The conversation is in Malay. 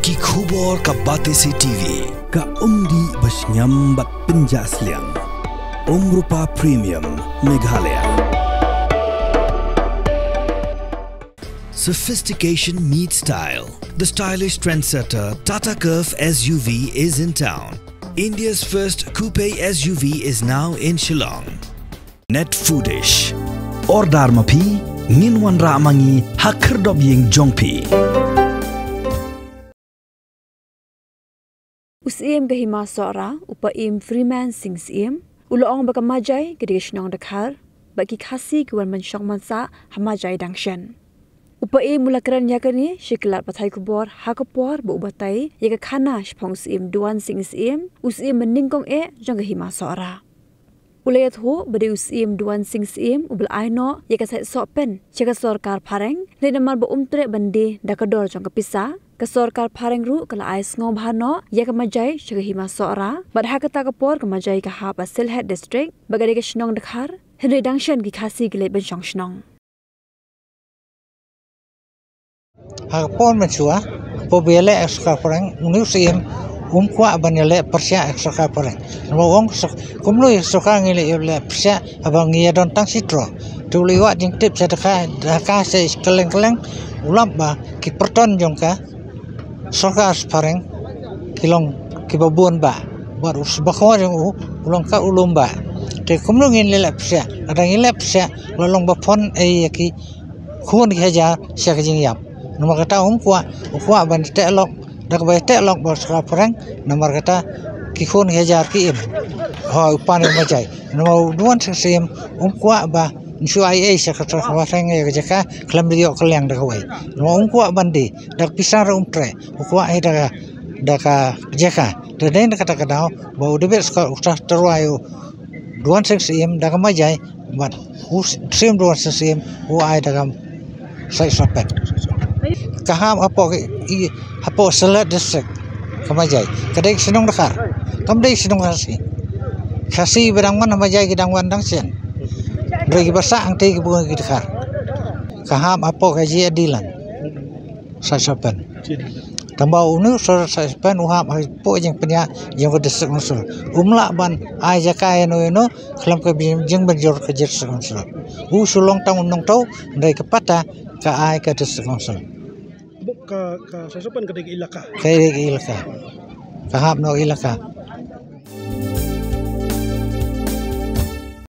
Ki khubor ka Batesi TV. Ka umdi basnyam bat penjasliang. Rupa Premium Meghalaya. Sophistication meets style. The stylish trendsetter Tata Curve SUV is in town. India's first coupe SUV is now in Shillong. Net Foodish. Ordar mapi nginwan ramangi hakerdob ying jongpi. Usim gahima sora upa im Freeman sings im uloong baka majai gedigishnong dakhar baki khasi gwan mensyong mansa hamajai dangshan. Upa im mulakran yakani shiklat pathai kubor hakapor bu ubatai yaga khana shpong sim duan sings im usim meningkong jong gahima sora. Ulayat ho bade usim duan sings im ubal aino yaga sai sopen jaga sorkar pareng le namar bu umtre bandi dakador jong kapisa kesorkar pareng ru kala ais ngom hano ya kemajai syagahima sora badha kata kapor kemajai ka ha Silhet district bagade ke shnong dakhar henry dangshan ki khasi gile ben shong shnong ha pon machua po bele ekskar pareng musim kwa banele persya ekskar pareng wong kumlu ekskar ngile le persya abang ya don tang sitro tuliwa jing tip sadaka daka se keleng-keleng ulam ba ki perton jongka Sorka pareng kilong kibabun ba baru sebakwa yang ulang ka ulum ba te kumlung in lelap sia ada ngilap sia lolong bapon yaki khun haja sia kajing yap nomor kata kwa ban telok dak ba telok ba sorka pareng nomor kata ki khun haja ki im ha upan majai nomor duan sim kwa ba Nsu ai sekretar kawasan yang jaka kelam dia keleng dah kawai. Mau ungkuak bandi dak pisang umtre. Ungkuak daka jaka. Dan kata kadau bau debet sekal usah terwayu. Duan seksim dak majai bat sim duan seksim ai dak sai sapet. Kaham apa Silhet district kamajai. Kadai senong dakar. Kamdai senong kasi berang mana majai gidang wandang sen. Bagi bahasa angti kebungan kita kar, kaham apa kaji adilan, saya sepen. Tambah unu saya sepen uham apa yang punya yang kedesek unsur. Umla ban aja kaya no kelam kebijing berjor kejer unsur. Sulong tang unong tau dari kepata ke ai kedesek unsur. Ka saya sepen kedai ilaka. Kedai ilaka, kaham no ilaka.